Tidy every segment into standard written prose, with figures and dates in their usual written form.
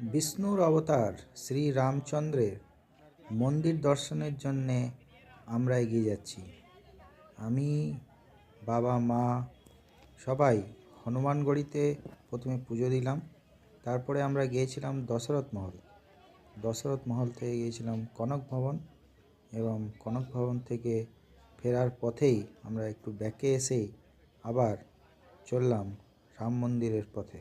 বিষ্ণুর অবতার শ্রী রামচন্দ্রের মন্দির দর্শনের জন্যে আমরা এগিয়ে যাচ্ছি। আমি, বাবা, মা সবাই হনুমানগড়িতে প্রথমে পুজো দিলাম। তারপরে আমরা গিয়েছিলাম দশরথ মহল। দশরথ মহল থেকে গিয়েছিলাম কনক ভবন, এবং কনক ভবন থেকে ফেরার পথেই আমরা একটু ব্যাকে এসেই আবার চললাম রাম মন্দিরের পথে।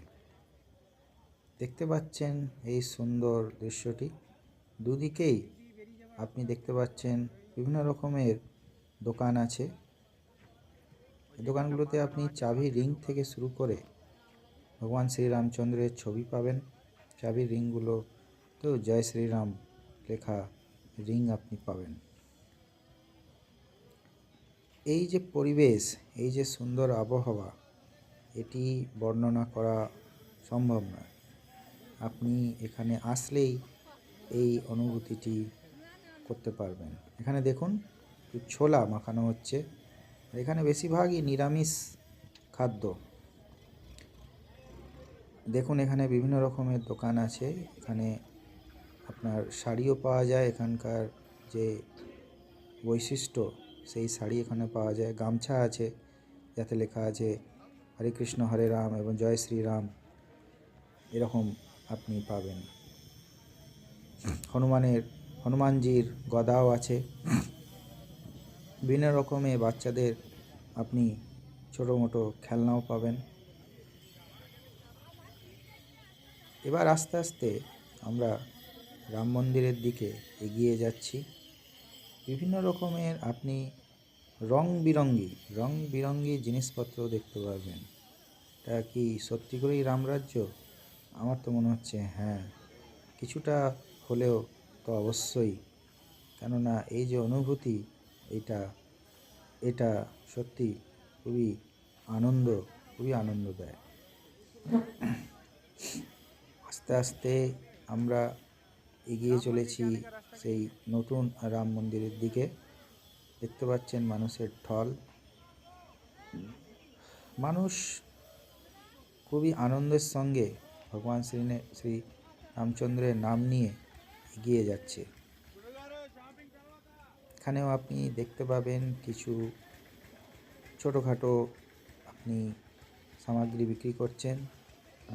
দেখতে পাচ্ছেন এই সুন্দর দৃশ্যটি। দুদিকেই আপনি দেখতে পাচ্ছেন বিভিন্ন রকমের দোকান আছে। এই দোকানগুলোতে আপনি চাবি রিং থেকে শুরু করে ভগবান শ্রীরামচন্দ্রের ছবি পাবেন। চাবি রিংগুলোতেও জয় শ্রীরাম লেখা রিং আপনি পাবেন। এই যে পরিবেশ, এই যে সুন্দর আবহাওয়া, এটি বর্ণনা করা সম্ভব নয়। আপনি এখানে আসলেই এই অনুভূতিটি করতে পারবেন। এখানে দেখুন ছোলা মাখানো হচ্ছে। এখানে বেশিরভাগই নিরামিষ খাদ্য। দেখুন এখানে বিভিন্ন রকমের দোকান আছে। এখানে আপনার শাড়িও পাওয়া যায়। এখানকার যে বৈশিষ্ট্য, সেই শাড়ি এখানে পাওয়া যায়। গামছা আছে যাতে লেখা আছে হরে কৃষ্ণ হরে রাম এবং জয় শ্রীরাম, এরকম আপনি পাবেন। হনুমানজির গদাও আছে। বিভিন্ন রকমের বাচ্চাদের আপনি ছোটো মোটো খেলনাও পাবেন। এবার আস্তে আস্তে আমরা রাম মন্দিরের দিকে এগিয়ে যাচ্ছি। বিভিন্ন রকমের আপনি রং বিরঙ্গি জিনিসপত্র দেখতে পারবেন। এটা কি সত্যি করেই রামরাজ্য? আমার তো মনে হচ্ছে হ্যাঁ, কিছুটা হলেও তো অবশ্যই। কেননা এই যে অনুভূতি, এটা সত্যি খুবই আনন্দ দেয়। আস্তে আস্তে আমরা এগিয়ে চলেছি সেই নতুন রাম মন্দিরের দিকে। দেখতে পাচ্ছেন মানুষের ঢল। মানুষ খুবই আনন্দের সঙ্গে ভগবান শ্রী রামচন্দ্রের নাম নিয়ে এগিয়ে যাচ্ছে। এখানেও আপনি দেখতে পাবেন কিছু ছোটোখাটো আপনি সামগ্রী বিক্রি করছেন।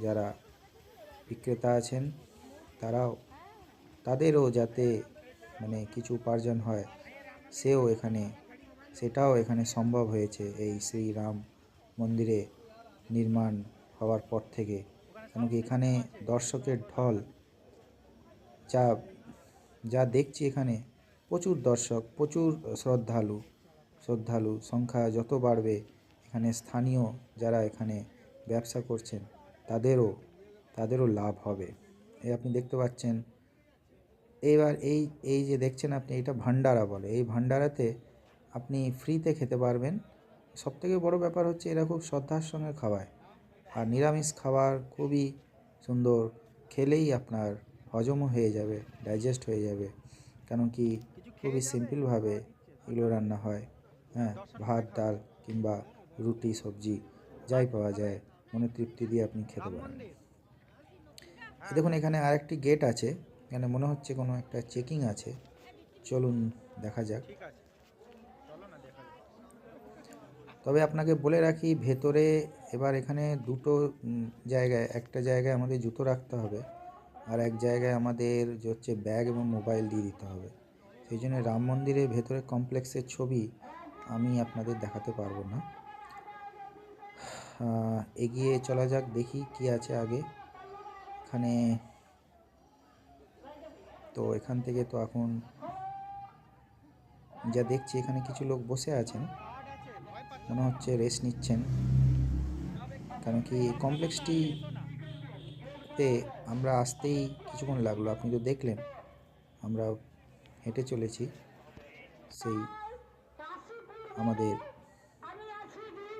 যারা বিক্রেতা আছেন তাদেরও যাতে কিছু উপার্জন হয়, সেটাও এখানে সম্ভব হয়েছে এই শ্রীরাম মন্দিরে নির্মাণ হওয়ার পর থেকে। কেন কি এখানে দর্শকের ঢল যা দেখছি, এখানে প্রচুর দর্শক, প্রচুর শ্রদ্ধালু সংখ্যা যত বাড়বে, এখানে স্থানীয় যারা এখানে ব্যবসা করছেন তাদেরও লাভ হবে। এই আপনি দেখতে পাচ্ছেন। এবার এই যে দেখছেন আপনি, এটা ভান্ডারা বলে। এই ভান্ডারাতে আপনি ফ্রিতে খেতে পারবেন। সবথেকে বড় ব্যাপার হচ্ছে এরা খুব শ্রদ্ধার সঙ্গে খাওয়ায়, আর নিরামিষ খাবার খুবই সুন্দর। খেলেই আপনার হজমও হয়ে যাবে, ডাইজেস্ট হয়ে যাবে। কেন কি খুবই সিম্পলভাবে এগুলো রান্না হয়। হ্যাঁ, ভাত ডাল কিংবা রুটি সবজি যাই পাওয়া যায়, মনে তৃপ্তি দিয়ে আপনি খেতে পারেন। দেখুন এখানে আরেকটি গেট আছে। এখানে মনে হচ্ছে কোনো একটা চেকিং আছে। চলুন দেখা যাক। তবে আপনাকে বলে রাখি, ভেতরে এবার এখানে দুটো জায়গায়, একটা জায়গায় আমাদের জুতো রাখতে হবে, আর এক জায়গায় আমাদের হচ্ছে ব্যাগ এবং মোবাইল দিয়ে দিতে হবে। সেই জন্য রাম মন্দিরের ভেতরে কমপ্লেক্সের ছবি আমি আপনাদের দেখাতে পারবো না। এগিয়ে চলা যাক, দেখি কি আছে আগে। এখান থেকে তো এখন যা দেখছি, এখানে কিছু লোক বসে আছেন, মনে হচ্ছে রেস্ট নিচ্ছেন। কারণ কি এই কমপ্লেক্সটিতে আমরা আসতেই কিছুক্ষণ লাগলো। আপনি তো দেখলেন আমরা হেঁটে চলেছি সেই আমাদের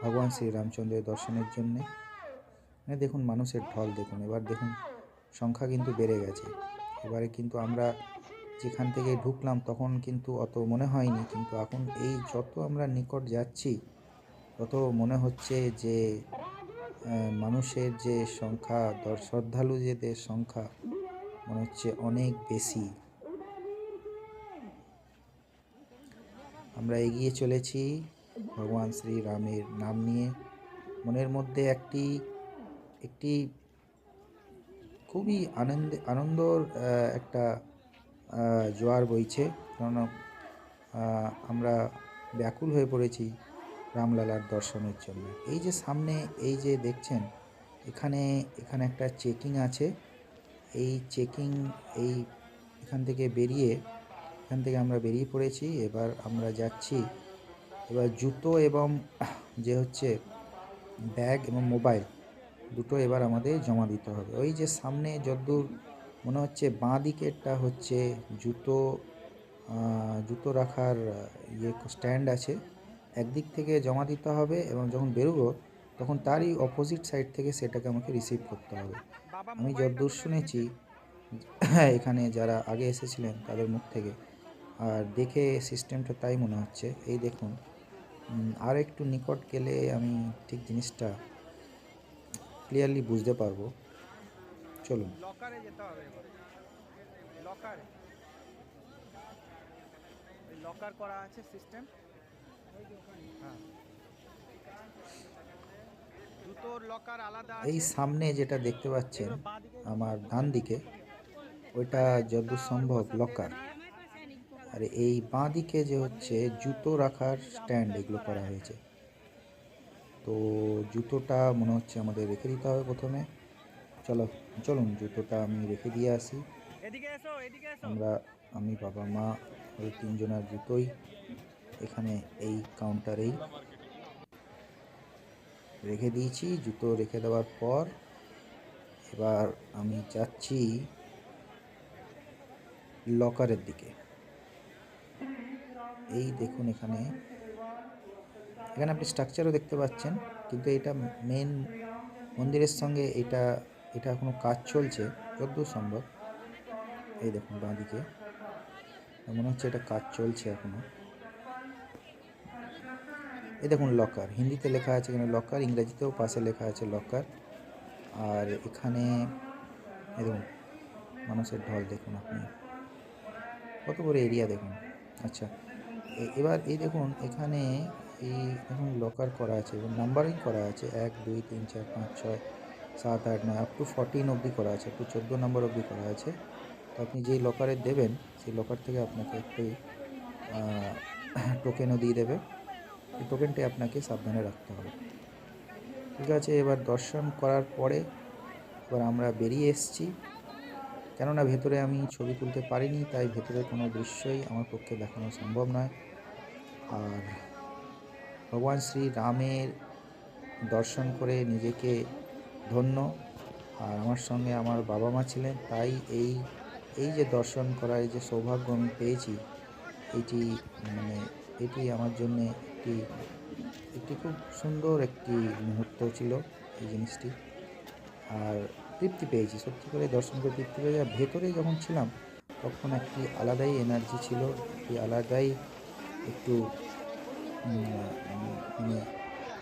ভগবান শ্রী রামচন্দ্রের দর্শনের জন্যে। দেখুন মানুষের ঢল দেখুন। এবার দেখুন সংখ্যা কিন্তু বেড়ে গেছে। এবারে কিন্তু আমরা যেখান থেকে ঢুকলাম তখন কিন্তু অত মনে হয়নি, কিন্তু এখন এই যত আমরা নিকট যাচ্ছি তত মনে হচ্ছে যে মানুষের যে সংখ্যা, শ্রদ্ধালুদের সংখ্যা মনে হচ্ছে অনেক বেশি। আমরা এগিয়ে চলেছি ভগবান শ্রীরামের নাম নিয়ে। মনের মধ্যে একটি একটি খুবই আনন্দর একটা জোয়ার বইছে, কারণ আমরা ব্যাকুল হয়ে পড়েছি রামলালার দর্শনের জন্য। এই যে সামনে এই যে দেখছেন, এখানে একটা চেকিং আছে। এই চেকিং এখান থেকে আমরা বেরিয়ে পড়েছি। এবার আমরা যাচ্ছি, এবার জুতো এবং যে হচ্ছে ব্যাগ এবং মোবাইল দুটো এবার আমাদের জমা দিতে হবে। ওই যে সামনে যতদূর মনে হচ্ছে বাঁ দিকেরটা হচ্ছে জুতো রাখার স্ট্যান্ড আছে, একদিক থেকে জমা দিতে হবে এবং যখন বেরোবো তখন তারই অপোজিট সাইড থেকে সেটাকে আমাকে রিসিভ করতে হবে। আমি যতদূর শুনেছি এখানে যারা আগে এসেছিলেন তাদের মুখ থেকে, আর দেখে সিস্টেমটা তাই মনে হচ্ছে। এই দেখুন, আর একটু নিকট গেলে আমি ঠিক জিনিসটা ক্লিয়ারলি বুঝতে পারবো। চলুন। লকারে যেতে হবে। লকারে লকার করা আছে সিস্টেম। হ্যাঁ, জুতোর লকার আলাদা এই আছে। সামনে যেটা দেখতে পাচ্ছেন আমার ডান দিকে, ওইটা যতদূর সম্ভব লকার। আর এই বাঁ দিকে যে হচ্ছে জুতো রাখার স্ট্যান্ড, এগুলো করা হয়েছে। তো জুতোটা মনে হচ্ছে আমাদের রেখে দিতে হবে প্রথমে। চলুন জুতোটা আমি রেখে দিয়ে আসি। এদিকে এসো, এদিকে এসো। আমি, বাবা, মা, ওই তিনজনের জুতোই এখানে এই কাউন্টারেই রেখে দিয়েছি। জুতো রেখে দেওয়ার পর এবার আমি যাচ্ছি লকারের দিকে। এই দেখুন, এখানে আপনি স্ট্রাকচারও দেখতে পাচ্ছেন, কিন্তু এটা মেন মন্দিরের সঙ্গে এটা এখনো কাজ চলছে যতদূর সম্ভব। এই দেখুন বাঁদিকে মনে হচ্ছে এটা কাজ চলছে এখনো। এই দেখুন লকার, হিন্দিতে লেখা আছে এখানে লকার, ইংরেজিতেও পাশে লেখা আছে লকার। আর এখানে এই দেখুন মানুষের ঢল, দেখুন আপনি কত বড় এরিয়া দেখুন। আচ্ছা, এবার এই দেখুন এখানে এখন লকার করা আছে এবং নাম্বারিং করা আছে, 1 2 3 4 5 6 7 8 9 আপ টু 14 অবধি করা আছে, একটু 14 নম্বর অবধি করা আছে। তো আপনি যেই লকারে দেবেন সেই লকার থেকে আপনাকে একটি টোকেনও দিয়ে দেবে। এই টোকেনটি আপনাকে সাবধানে রাখতে হবে। ঠিক আছে, এবার দর্শন করার পরে এবার আমরা বেরিয়ে এসেছি, কেননা ভেতরে আমি ছবি তুলতে পারিনি, তাই ভেতরের কোনো দৃশ্যই আমার পক্ষে দেখানো সম্ভব নয়। আর ভগবান শ্রী রামের দর্শন করে নিজেকে ধন্য, আর আমার সঙ্গে আমার বাবা মা ছিলেন, তাই এই যে দর্শন করার যে সৌভাগ্য আমি পেয়েছি, এটি আমার জন্যে একটি খুব সুন্দর একটি মুহূর্ত ছিল এই জিনিসটি। আর তৃপ্তি পেয়েছি, সত্যি করে দর্শন করে তৃপ্তি পেয়েছি। আর ভেতরে যখন ছিলাম তখন একটি আলাদাই এনার্জি ছিল, একটি আলাদাই একটু মানে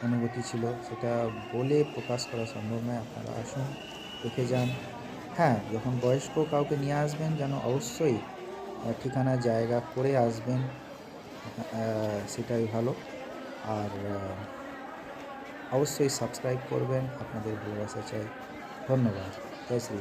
অনুভূতি ছিল, সেটা বলে প্রকাশ করা সম্ভব নয়। আপনারা আসুন, দেখে যান। হ্যাঁ, যখন বয়স্ক কাউকে নিয়ে আসবেন যেন অবশ্যই ঠিকানা জায়গা করে আসবেন, সেটাই ভালো। আর অবশ্যই সাবস্ক্রাইব করবেন, আপনাদের ভালোবাসা চাই। ধন্যবাদ। জয় শ্রী।